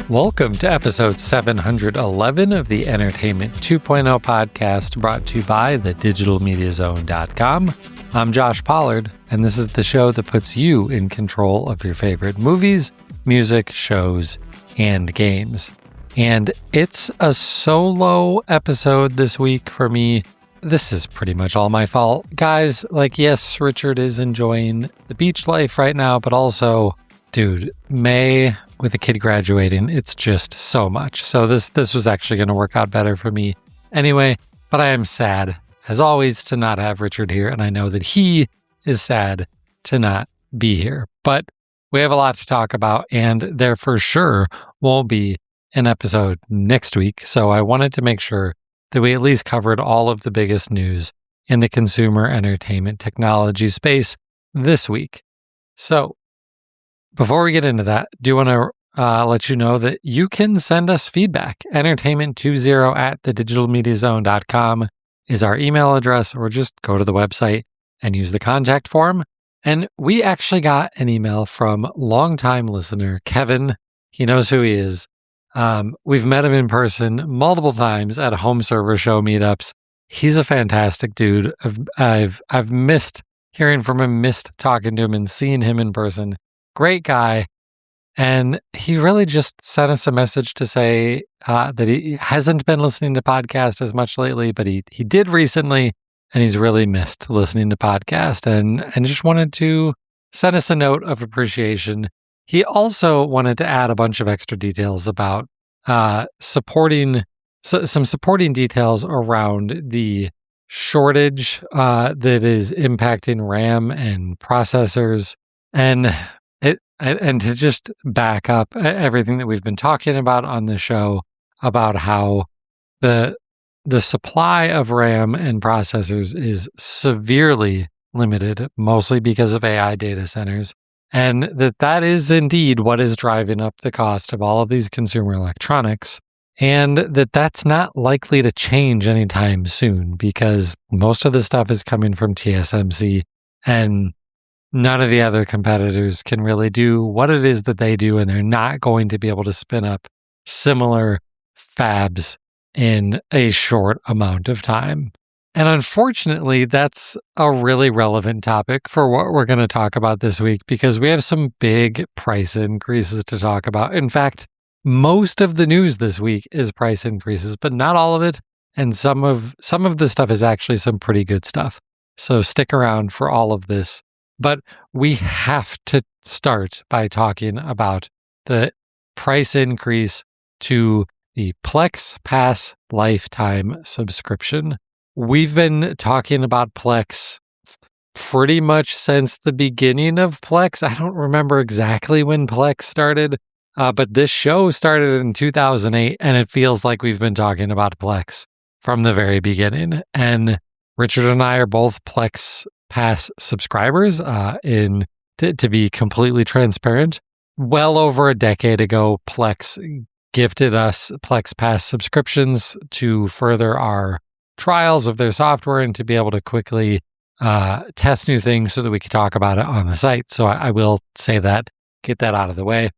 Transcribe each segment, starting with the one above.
Welcome to episode 711 of the Entertainment 2.0 podcast, brought to you by thedigitalmediazone.com. I'm Josh Pollard, and this is the show that puts you in control of your favorite movies, music, shows, and games. And it's a solo episode this week for me. This is pretty much all my fault. Guys, yes, Richard is enjoying the beach life right now, but also, dude, May with a kid graduating, it's just so much. So this was actually going to work out better for me anyway, but I am sad, as always, to not have Richard here, and I know that he is sad to not be here. But we have a lot to talk about, and there for sure won't be an episode next week, so I wanted to make sure that we at least covered all of the biggest news in the consumer entertainment technology space this week. So, before we get into that, do want to let you know that you can send us feedback. Entertainment20 at thedigitalmediazone.com is our email address, or just go to the website and use the contact form. And we actually got an email from longtime listener, Kevin. He knows who he is. We've met him in person multiple times at home server show meetups. He's a fantastic dude. I've missed hearing from him, missed talking to him and seeing him in person. Great guy. And he really just sent us a message to say that he hasn't been listening to podcasts as much lately, but he did recently, and he's really missed listening to podcasts and just wanted to send us a note of appreciation. He also wanted to add a bunch of extra details about some supporting details around the shortage that is impacting RAM and processors, and to just back up everything that we've been talking about on the show about how the supply of RAM and processors is severely limited, mostly because of AI data centers. And that is indeed what is driving up the cost of all of these consumer electronics. And that's not likely to change anytime soon, because most of the stuff is coming from TSMC, and none of the other competitors can really do what it is that they do, and they're not going to be able to spin up similar fabs in a short amount of time. And unfortunately, that's a really relevant topic for what we're going to talk about this week, because we have some big price increases to talk about. In fact, most of the news this week is price increases, but not all of it. And some of the stuff is actually some pretty good stuff. So stick around for all of this. But we have to start by talking about the price increase to the Plex Pass lifetime subscription. We've been talking about Plex pretty much since the beginning of Plex. I don't remember exactly when Plex started, but this show started in 2008, and it feels like we've been talking about Plex from the very beginning. And Richard and I are both Plex Pass subscribers. To be completely transparent, well over a decade ago, Plex gifted us Plex Pass subscriptions to further our trials of their software and to be able to quickly test new things so that we could talk about it on the site. So I will say that, get that out of the way.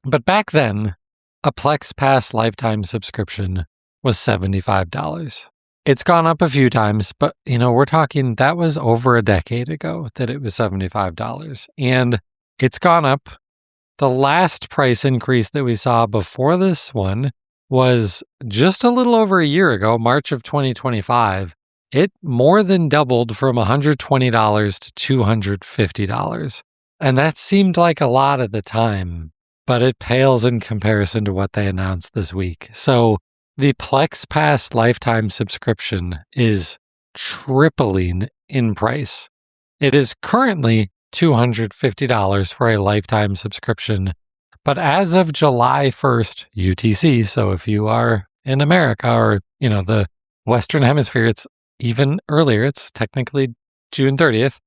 But back then, a Plex Pass lifetime subscription was $75. It's gone up a few times, but we're talking that was over a decade ago that it was $75. And it's gone up. The last price increase that we saw before this one was just a little over a year ago, March of 2025. It more than doubled from $120 to $250. And that seemed like a lot at the time, but it pales in comparison to what they announced this week. So the Plex Pass lifetime subscription is tripling in price. It is currently $250 for a lifetime subscription, but as of July 1st UTC, so if you are in America or, the Western Hemisphere, it's even earlier, it's technically June 30th,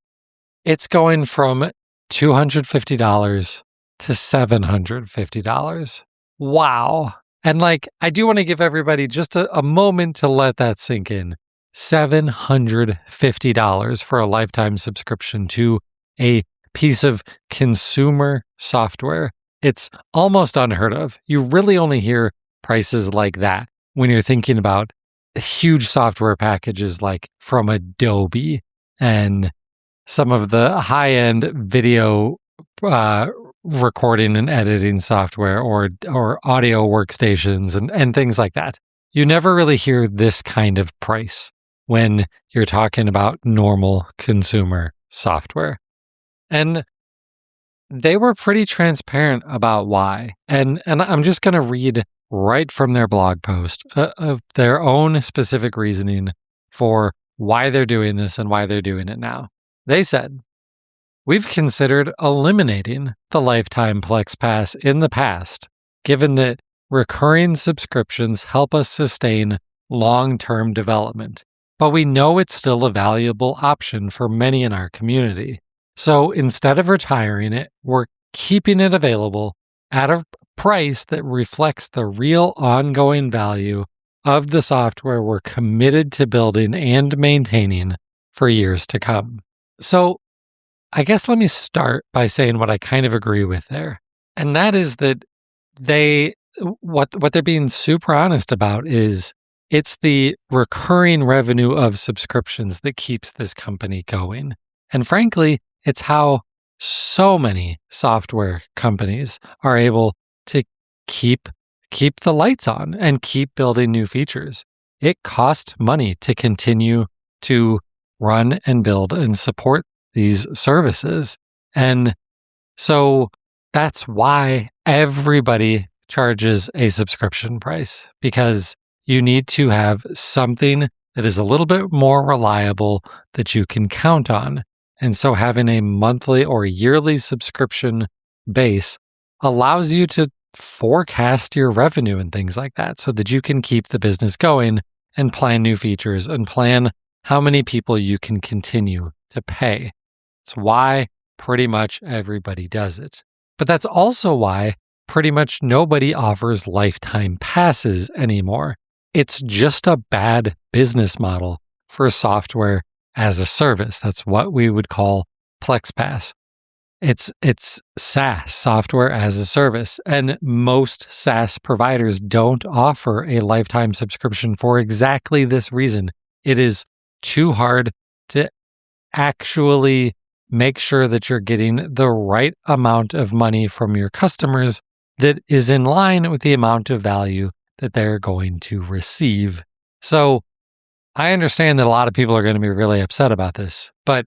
it's going from $250 to $750. Wow. And I do want to give everybody just a moment to let that sink in. $750 for a lifetime subscription to a piece of consumer software it's almost unheard of. You really only hear prices like that when you're thinking about huge software packages like from Adobe and some of the high-end video recording and editing software or audio workstations and things like that. You never really hear this kind of price when you're talking about normal consumer software. And they were pretty transparent about why. And I'm just going to read right from their blog post of their own specific reasoning for why they're doing this and why they're doing it now. They said, "We've considered eliminating the lifetime Plex Pass in the past, given that recurring subscriptions help us sustain long-term development. But we know it's still a valuable option for many in our community. So instead of retiring it, we're keeping it available at a price that reflects the real ongoing value of the software we're committed to building and maintaining for years to come." So I guess let me start by saying what I kind of agree with there. And that is that what they're being super honest about is it's the recurring revenue of subscriptions that keeps this company going. And frankly, it's how so many software companies are able to keep the lights on and keep building new features. It costs money to continue to run and build and support these services. And so that's why everybody charges a subscription price, because you need to have something that is a little bit more reliable that you can count on. And so having a monthly or yearly subscription base allows you to forecast your revenue and things like that so that you can keep the business going and plan new features and plan how many people you can continue to pay. It's why pretty much everybody does it. But that's also why pretty much nobody offers lifetime passes anymore. It's just a bad business model for software as a service. That's what we would call Plex Pass. It's SaaS, software as a service, and most SaaS providers don't offer a lifetime subscription for exactly this reason. It is too hard to actually make sure that you're getting the right amount of money from your customers that is in line with the amount of value that they're going to receive. So I understand that a lot of people are going to be really upset about this, but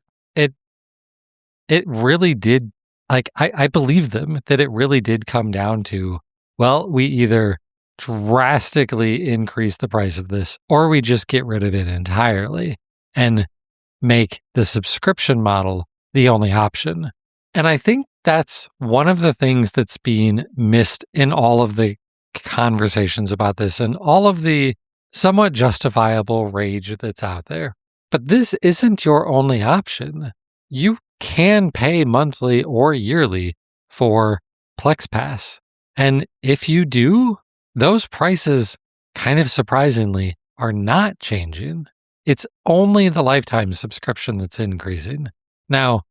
it really did, I believe them that it really did come down to, well, we either drastically increase the price of this or we just get rid of it entirely and make the subscription model the only option. And I think that's one of the things that's being missed in all of the conversations about this and all of the somewhat justifiable rage that's out there. But this isn't your only option. You can pay monthly or yearly for Plex Pass. And if you do, those prices, kind of surprisingly, are not changing. It's only the lifetime subscription that's increasing. Now,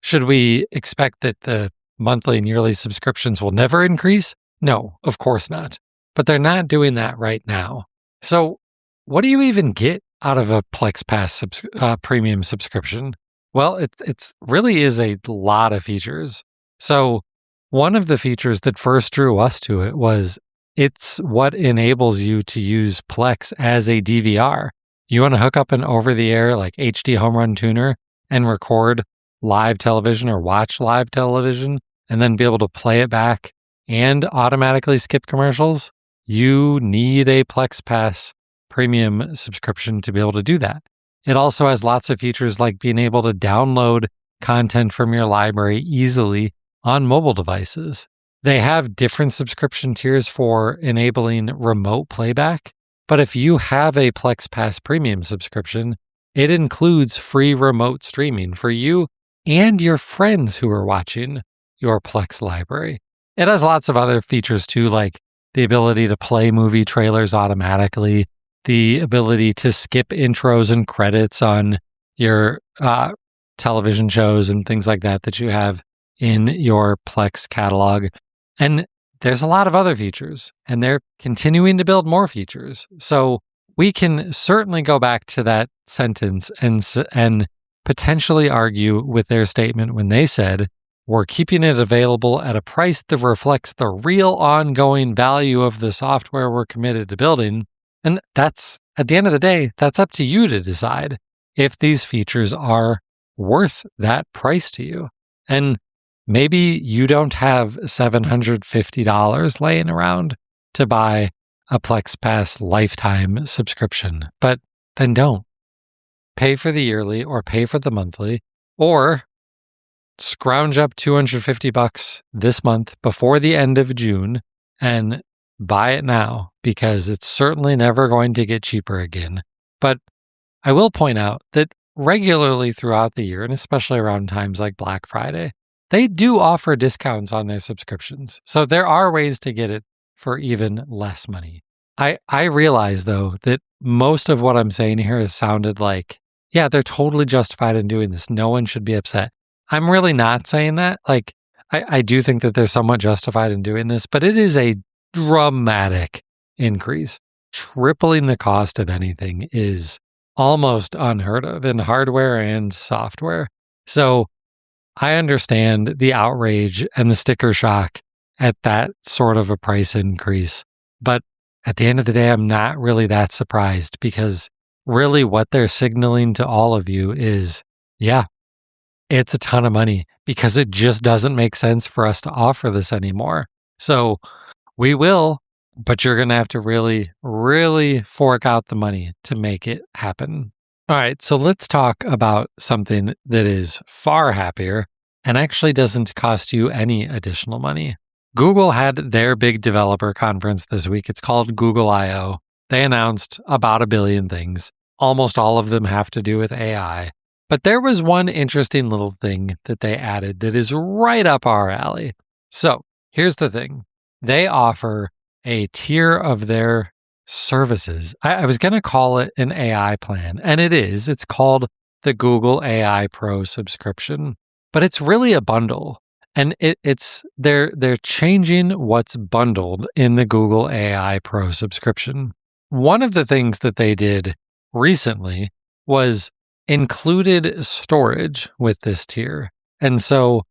should we expect that the monthly and yearly subscriptions will never increase? No, of course not. But they're not doing that right now. So what do you even get out of a Plex Pass premium subscription? Well, it's really is a lot of features. So one of the features that first drew us to it was it's what enables you to use Plex as a DVR. You want to hook up an over-the-air like HD home run tuner and record live television or watch live television and then be able to play it back and automatically skip commercials, you need a Plex Pass premium subscription to be able to do that. It also has lots of features like being able to download content from your library easily on mobile devices. They have different subscription tiers for enabling remote playback, but if you have a Plex Pass premium subscription, it includes free remote streaming for you and your friends who are watching your Plex library. It has lots of other features too, like the ability to play movie trailers automatically, the ability to skip intros and credits on your television shows and things like that that you have in your Plex catalog. And there's a lot of other features, and they're continuing to build more features. So we can certainly go back to that sentence and potentially argue with their statement when they said, we're keeping it available at a price that reflects the real ongoing value of the software we're committed to building. And that's, at the end of the day, that's up to you to decide if these features are worth that price to you. And maybe you don't have $750 laying around to buy a Plex Pass lifetime subscription, but then don't. Pay for the yearly or pay for the monthly, or scrounge up $250 this month before the end of June and buy it now, because it's certainly never going to get cheaper again. But I will point out that regularly throughout the year, and especially around times like Black Friday, they do offer discounts on their subscriptions. So there are ways to get it for even less money. I realize, though, that most of what I'm saying here has sounded like, yeah, they're totally justified in doing this. No one should be upset. I'm really not saying that. Like, I do think that they're somewhat justified in doing this, but it is a dramatic increase. Tripling the cost of anything is almost unheard of in hardware and software. So I understand the outrage and the sticker shock at that sort of a price increase. But at the end of the day, I'm not really that surprised, because really what they're signaling to all of you is, yeah, it's a ton of money, because it just doesn't make sense for us to offer this anymore. So we will, but you're going to have to really, really fork out the money to make it happen. All right, so let's talk about something that is far happier and actually doesn't cost you any additional money. Google had their big developer conference this week. It's called Google I/O. They announced about 1 billion things. Almost all of them have to do with AI. But there was one interesting little thing that they added that is right up our alley. So here's the thing. They offer a tier of their services. I was going to call it an AI plan, and it is. It's called the Google AI Pro subscription, but it's really a bundle. And they're changing what's bundled in the Google AI Pro subscription. One of the things that they did recently was included storage with this tier. And so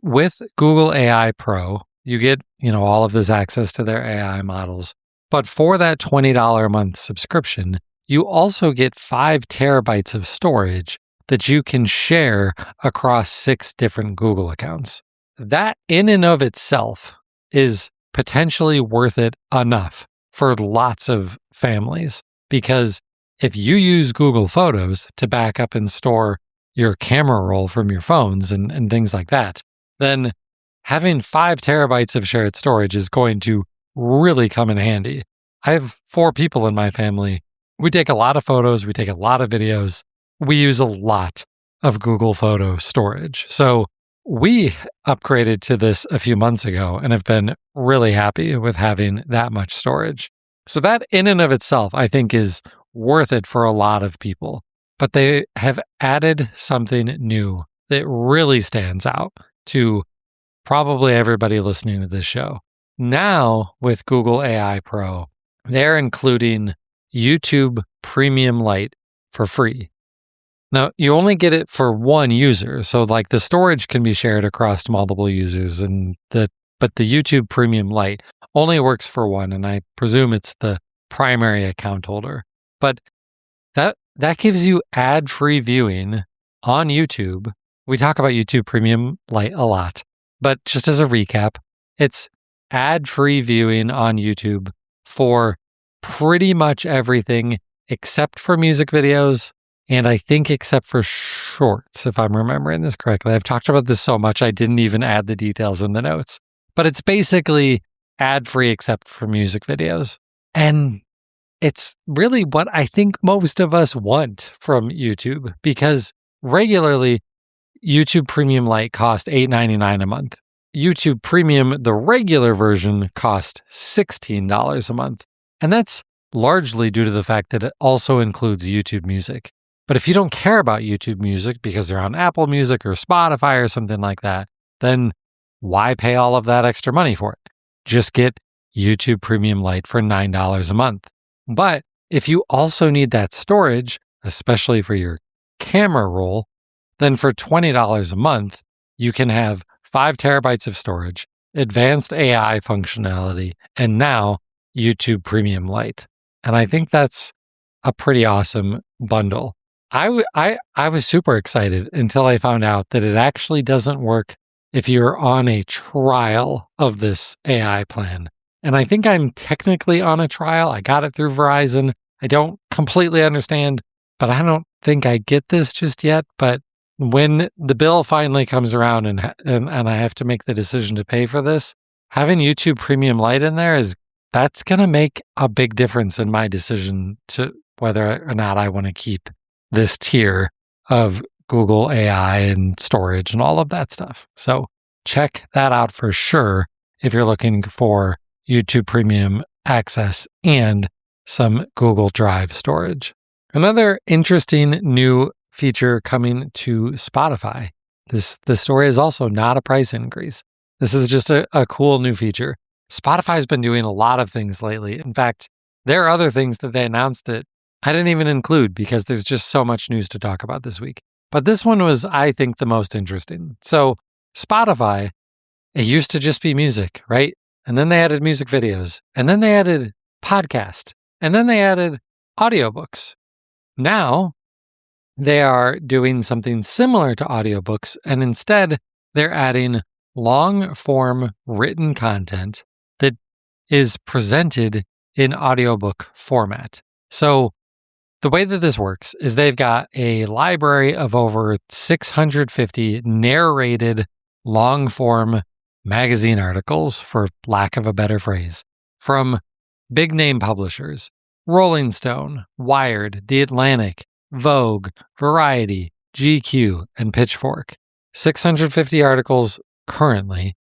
with Google AI Pro, you get, all of this access to their AI models. But for that $20 a month subscription, you also get 5 terabytes of storage that you can share across 6 different Google accounts. That in and of itself is potentially worth it enough for lots of families, because if you use Google Photos to back up and store your camera roll from your phones and things like that, then having 5 terabytes of shared storage is going to really come in handy. I have 4 people in my family. We take a lot of photos. We take a lot of videos. We use a lot of Google Photo storage. So we upgraded to this a few months ago and have been really happy with having that much storage. So that in and of itself, I think, is worth it for a lot of people. But they have added something new that really stands out to probably everybody listening to this show. Now, with Google AI Pro, they're including YouTube Premium Lite for free. Now, you only get it for one user, so like the storage can be shared across multiple users, but the YouTube Premium Lite only works for one, and I presume it's the primary account holder. But that gives you ad-free viewing on YouTube. We talk about YouTube Premium Lite a lot, but just as a recap, it's ad-free viewing on YouTube for pretty much everything except for music videos, and I think except for shorts, if I'm remembering this correctly. I've talked about this so much, I didn't even add the details in the notes. But it's basically ad-free except for music videos. And it's really what I think most of us want from YouTube, because regularly, YouTube Premium Lite cost $8.99 a month. YouTube Premium, the regular version, cost $16 a month. And that's largely due to the fact that it also includes YouTube Music. But if you don't care about YouTube Music because they're on Apple Music or Spotify or something like that, then why pay all of that extra money for it? Just get YouTube Premium Lite for $9 a month. But if you also need that storage, especially for your camera roll, then for $20 a month, you can have 5 terabytes of storage, advanced AI functionality, and now YouTube Premium Lite. And I think that's a pretty awesome bundle. I was super excited until I found out that it actually doesn't work if you're on a trial of this AI plan. And I think I'm technically on a trial. I got it through Verizon. I don't completely understand, but I don't think I get this just yet. But when the bill finally comes around and I have to make the decision to pay for this, having YouTube Premium Lite in there that's going to make a big difference in my decision to whether or not I want to keep this tier of Google AI and storage and all of that stuff. So check that out for sure if you're looking for YouTube Premium access and some Google Drive storage. Another interesting new feature coming to Spotify. This story is also not a price increase. This is just a cool new feature. Spotify's been doing a lot of things lately. In fact, there are other things that they announced that I didn't even include because there's just so much news to talk about this week. But this one was, I think, the most interesting. So Spotify, it used to just be music, right? And then they added music videos, and then they added podcast, and then they added audiobooks. Now they are doing something similar to audiobooks, and instead they're adding long form written content that is presented in audiobook format. So the way that this works is they've got a library of over 650 narrated long form magazine articles, for lack of a better phrase, from big name publishers: Rolling Stone, Wired, The Atlantic, Vogue, Variety, GQ, and Pitchfork. 650 articles currently,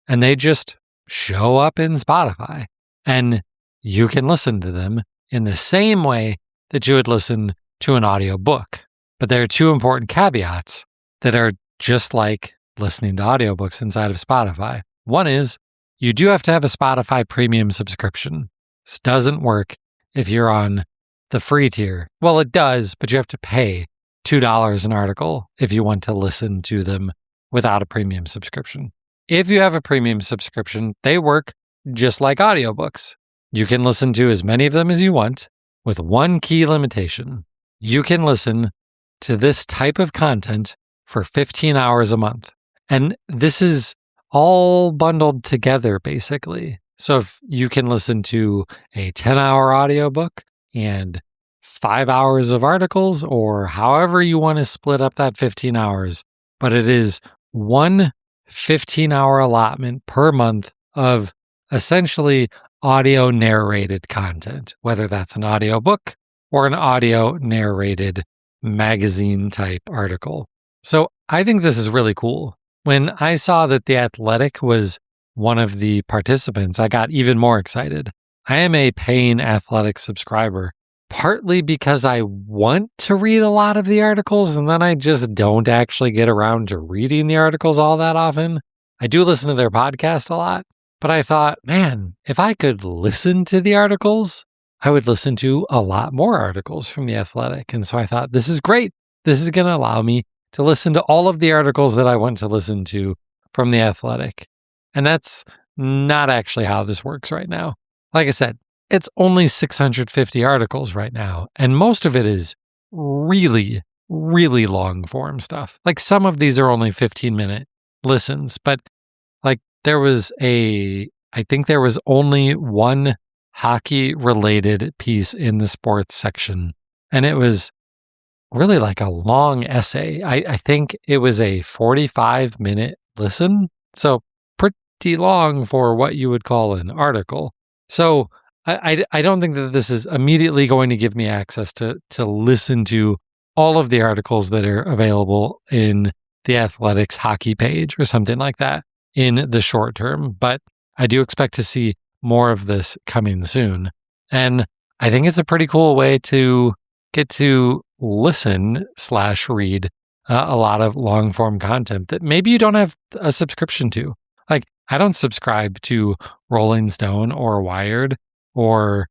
and they just show up in Spotify, and you can listen to them in the same way that you would listen to an audiobook. But there are 2 important caveats that are just like listening to audiobooks inside of Spotify. One is you do have to have a Spotify premium subscription. This doesn't work if you're on the free tier. Well, it does, but you have to pay $2 an article if you want to listen to them without a premium subscription. If you have a premium subscription, they work just like audiobooks. You can listen to as many of them as you want, with one key limitation. You can listen to this type of content for 15 hours a month. And this is all bundled together, basically. So if you can listen to a 10-hour audiobook and 5 hours of articles, or however you want to split up that 15 hours, but it is one 15-hour allotment per month of essentially audio narrated content, whether that's an audiobook or an audio narrated magazine type article. So I think this is really cool. When I saw that The Athletic was one of the participants, I got even more excited. I am a paying Athletic subscriber, partly because I want to read a lot of the articles, and then I just don't actually get around to reading the articles all that often. I do listen to their podcast a lot, but I thought, man, if I could listen to the articles, I would listen to a lot more articles from The Athletic. And so I thought, this is great. This is going to allow me to listen to all of the articles that I want to listen to from The Athletic. And that's not actually how this works right now. Like I said, it's only 650 articles right now, and most of it is really, really long form stuff. Like some of these are only 15-minute listens, but like I think there was only one hockey related piece in the sports section, and it was really like a long essay. I think it was a 45-minute listen, so pretty long for what you would call an article. So I don't think that this is immediately going to give me access to listen to all of the articles that are available in the Athletics hockey page or something like that in the short term. But I do expect to see more of this coming soon. And I think it's a pretty cool way to get to listen/read a lot of long form content that maybe you don't have a subscription to, I don't subscribe to Rolling Stone or Wired or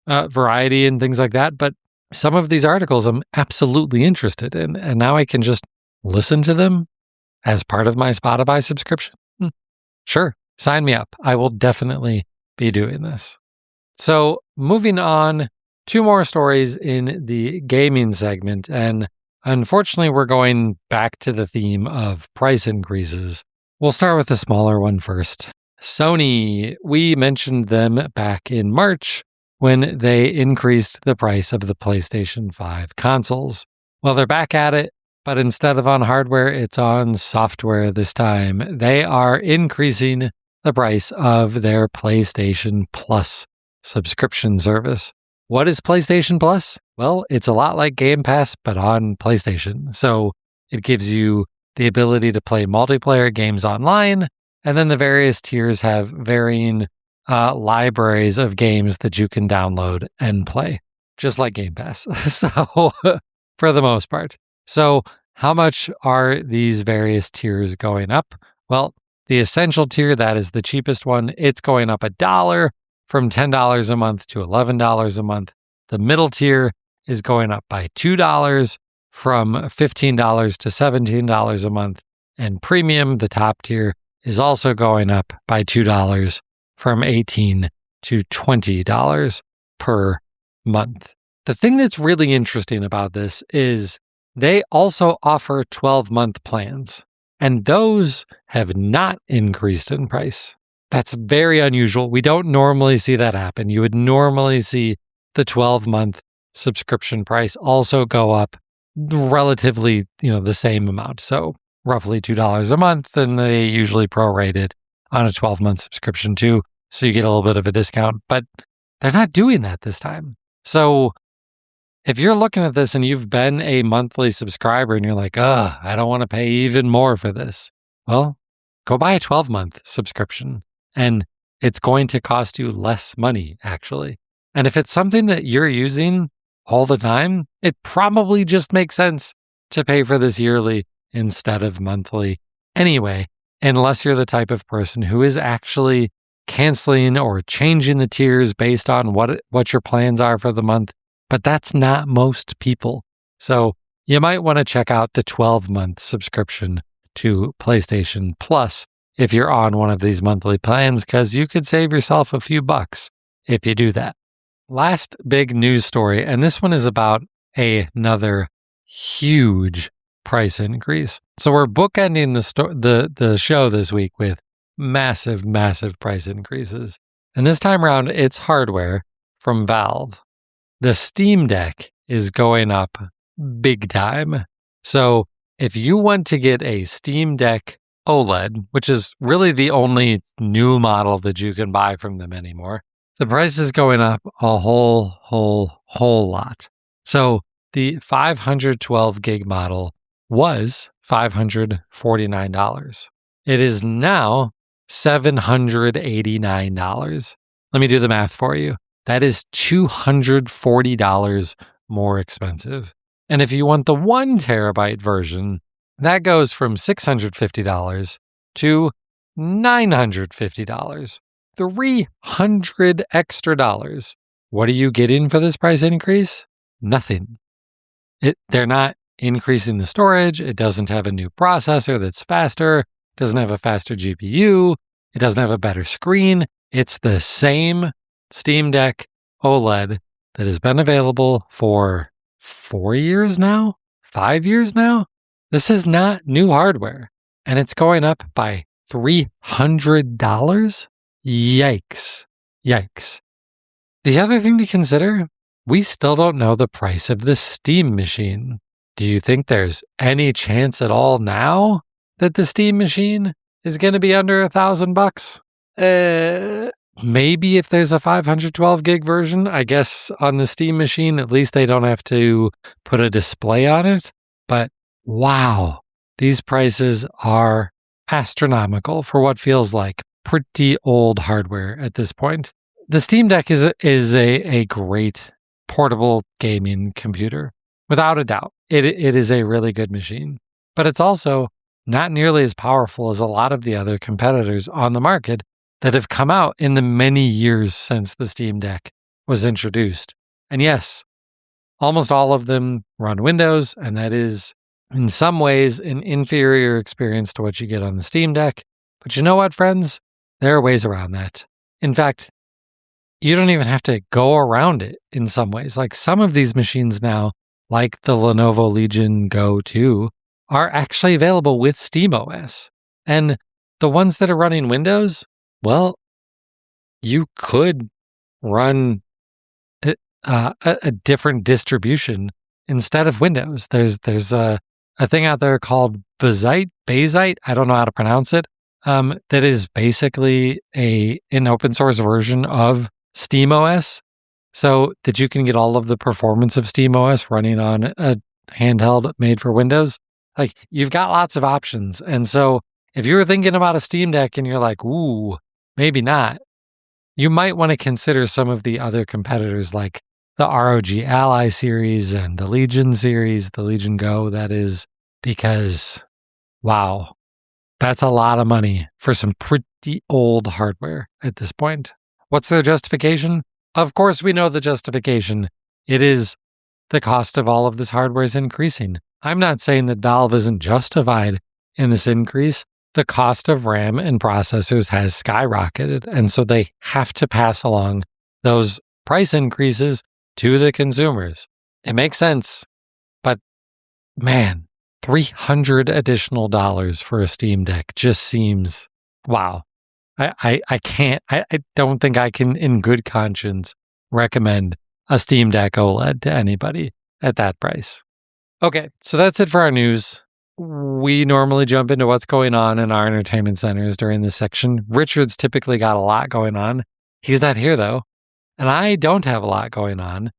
Variety and things like that, but some of these articles I'm absolutely interested in, and now I can just listen to them as part of my Spotify subscription. Sure, sign me up. I will definitely be doing this. So moving on, 2 more stories in the gaming segment, and unfortunately we're going back to the theme of price increases. We'll start with the smaller one first. Sony, we mentioned them back in March when they increased the price of the PlayStation 5 consoles. Well, they're back at it, but instead of on hardware, it's on software this time. They are increasing the price of their PlayStation Plus subscription service. What is PlayStation Plus? Well, it's a lot like Game Pass, but on PlayStation. So it gives you the ability to play multiplayer games online, and then the various tiers have varying libraries of games that you can download and play, just like Game Pass. So, for the most part. So, how much are these various tiers going up? Well, the essential tier, that is the cheapest one, it's going up $1 from $10 a month to $11 a month. The middle tier is going up by $2 from $15 to $17 a month. And premium, the top tier, is also going up by $2 from $18 to $20 per month. The thing that's really interesting about this is they also offer 12-month plans, and those have not increased in price. That's very unusual. We don't normally see that happen. You would normally see the 12-month subscription price also go up relatively, the same amount. So roughly $2 a month, and they usually prorate it on a 12-month subscription too, so you get a little bit of a discount, but they're not doing that this time. So if you're looking at this and you've been a monthly subscriber and you're like, I don't want to pay even more for this, well, go buy a 12-month subscription, and it's going to cost you less money, actually. And if it's something that you're using all the time, it probably just makes sense to pay for this yearly instead of monthly anyway, unless you're the type of person who is actually canceling or changing the tiers based on what your plans are for the month. But that's not most people. So you might want to check out the 12-month subscription to PlayStation Plus if you're on one of these monthly plans, because you could save yourself a few bucks if you do that. Last big news story, and this one is about another huge price increase. So we're bookending the show this week with massive price increases. And this time around, it's hardware from Valve. The Steam Deck is going up big time. So if you want to get a Steam Deck OLED, which is really the only new model that you can buy from them anymore, the price is going up a whole lot. So the 512 gig model was $549. It is now $789. Let me do the math for you. That is $240 more expensive. And if you want the 1 terabyte version, that goes from $650 to $950. $300 extra dollars. What are you getting for this price increase? Nothing. They're not increasing the storage. It doesn't have a new processor that's faster. It doesn't have a faster GPU. It doesn't have a better screen. It's the same Steam Deck OLED that has been available for 4 years now, 5 years now. This is not new hardware, and it's going up by $300. Yikes. The other thing to consider, we still don't know the price of the Steam machine. Do you think there's any chance at all now that the Steam machine is going to be under $1,000? Maybe if there's a 512 gig version, I guess on the Steam machine, at least they don't have to put a display on it. But wow, these prices are astronomical for what feels like pretty old hardware at this point. The Steam Deck is a great portable gaming computer, without a doubt. It is a really good machine, but it's also not nearly as powerful as a lot of the other competitors on the market that have come out in the many years since the Steam Deck was introduced. And yes, almost all of them run Windows, and that is in some ways an inferior experience to what you get on the Steam Deck. But you know what, friends? There are ways around that. In fact, you don't even have to go around it in some ways. Like some of these machines now, like the Lenovo Legion Go 2, are actually available with SteamOS. And the ones that are running Windows, well, you could run a different distribution instead of Windows. There's a thing out there called Bazite, I don't know how to pronounce it, that is basically an open source version of SteamOS, so that you can get all of the performance of SteamOS running on a handheld made for Windows. Like, you've got lots of options. And so if you were thinking about a Steam Deck and you're like, ooh, maybe not, you might want to consider some of the other competitors like the ROG Ally series and the Legion series, the Legion Go, that is, because, wow, that's a lot of money for some pretty old hardware at this point. What's their justification? Of course, we know the justification. It is the cost of all of this hardware is increasing. I'm not saying that Valve isn't justified in this increase. The cost of RAM and processors has skyrocketed, and so they have to pass along those price increases to the consumers. It makes sense, but man, $300 additional for a Steam Deck just seems, wow. I don't think I can in good conscience recommend a Steam Deck OLED to anybody at that price. Okay, so that's it for our news. We normally jump into what's going on in our entertainment centers during this section. Richard's typically got a lot going on. He's not here though, and I don't have a lot going on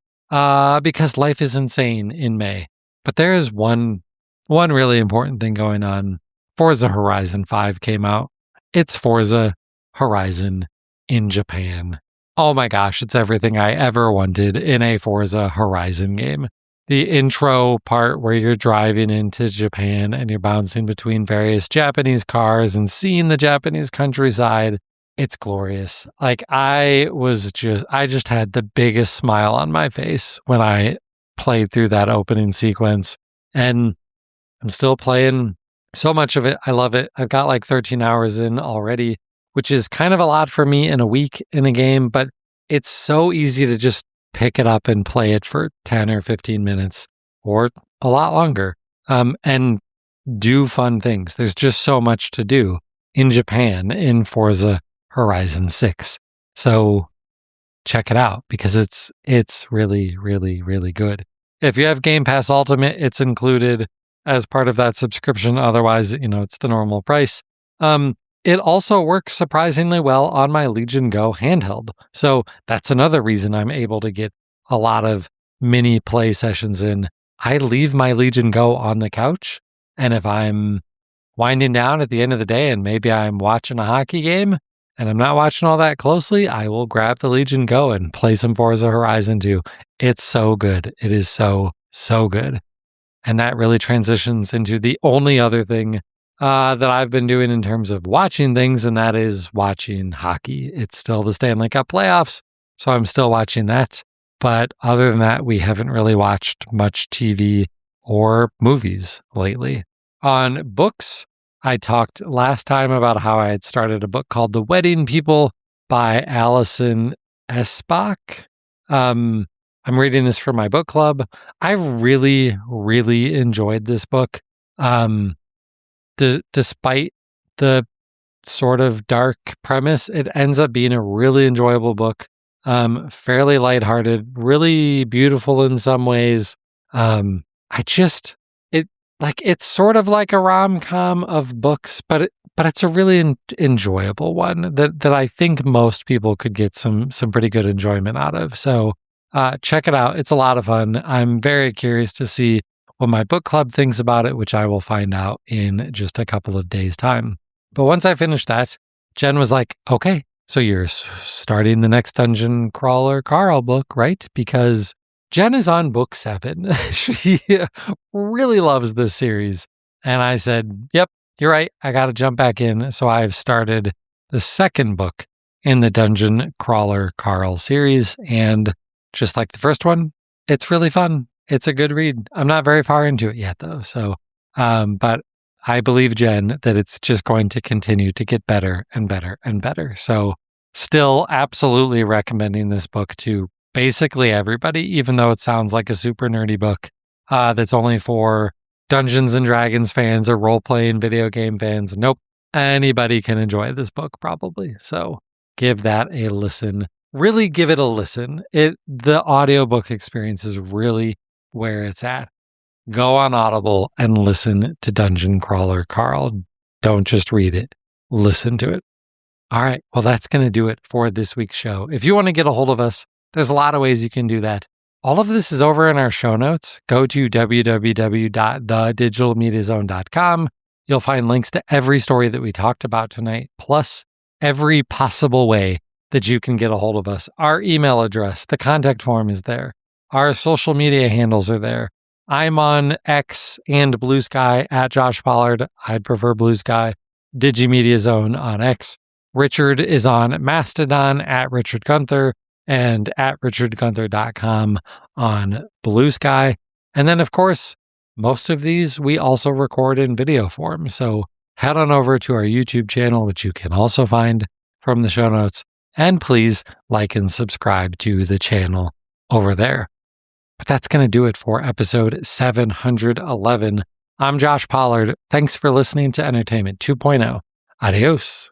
because life is insane in May. But there is one really important thing going on. Forza Horizon 5 came out. It's Forza Horizon in Japan. Oh my gosh, it's everything I ever wanted in a Forza Horizon game. The intro part where you're driving into Japan and you're bouncing between various Japanese cars and seeing the Japanese countryside, it's glorious. Like I just had the biggest smile on my face when I played through that opening sequence, and I'm still playing so much of it. I love it. I've got like 13 hours in already, which is kind of a lot for me in a week in a game, but it's so easy to just pick it up and play it for 10 or 15 minutes or a lot longer and do fun things. There's just so much to do in Japan in Forza Horizon 6. So check it out because it's really, really, really good. If you have Game Pass Ultimate, it's included as part of that subscription. Otherwise, it's the normal price. It also works surprisingly well on my Legion Go handheld. So that's another reason I'm able to get a lot of mini play sessions in. I leave my Legion Go on the couch, and if I'm winding down at the end of the day and maybe I'm watching a hockey game and I'm not watching all that closely, I will grab the Legion Go and play some Forza Horizon 2. It's so good. It is so, so good. And that really transitions into the only other thing that I've been doing in terms of watching things, and that is watching hockey. It's still the Stanley Cup playoffs, so I'm still watching that. But other than that, we haven't really watched much TV or movies lately. On books, I talked last time about how I had started a book called The Wedding People by Alison Esbach. I'm reading this for my book club. I really, really enjoyed this book. Despite the sort of dark premise, it ends up being a really enjoyable book. Fairly lighthearted, really beautiful in some ways. It's sort of like a rom-com of books, but it's a really enjoyable one that I think most people could get some pretty good enjoyment out of. So check it out. It's a lot of fun. I'm very curious to see what my book club thinks about it, which I will find out in just a couple of days' time. But once I finished that, Jen was like, okay, so you're starting the next Dungeon Crawler Carl book, right? Because Jen is on book 7. She really loves this series. And I said, yep, you're right. I got to jump back in. So I've started the second book in the Dungeon Crawler Carl series. And just like the first one, it's really fun. It's a good read. I'm not very far into it yet, though. So, but I believe, Jen, that it's just going to continue to get better and better and better. So, still absolutely recommending this book to basically everybody, even though it sounds like a super nerdy book that's only for Dungeons and Dragons fans or role playing video game fans. Nope. Anybody can enjoy this book, probably. So, give that a listen. Really give it a listen. The audiobook experience is really where it's at. Go on Audible and listen to Dungeon Crawler Carl. Don't just read it. Listen to it. All right. Well, that's going to do it for this week's show. If you want to get a hold of us, there's a lot of ways you can do that. All of this is over in our show notes. Go to www.thedigitalmediazone.com. You'll find links to every story that we talked about tonight, plus every possible way that you can get a hold of us. Our email address, the contact form is there. Our social media handles are there. I'm on X and Blue Sky at Josh Pollard. I'd prefer Blue Sky. DigiMediaZone on X. Richard is on Mastodon at Richard Gunther and at richardgunther.com on Blue Sky. And then, of course, most of these we also record in video form. So head on over to our YouTube channel, which you can also find from the show notes. And please like and subscribe to the channel over there. But that's going to do it for episode 711. I'm Josh Pollard. Thanks for listening to Entertainment 2.0. Adios.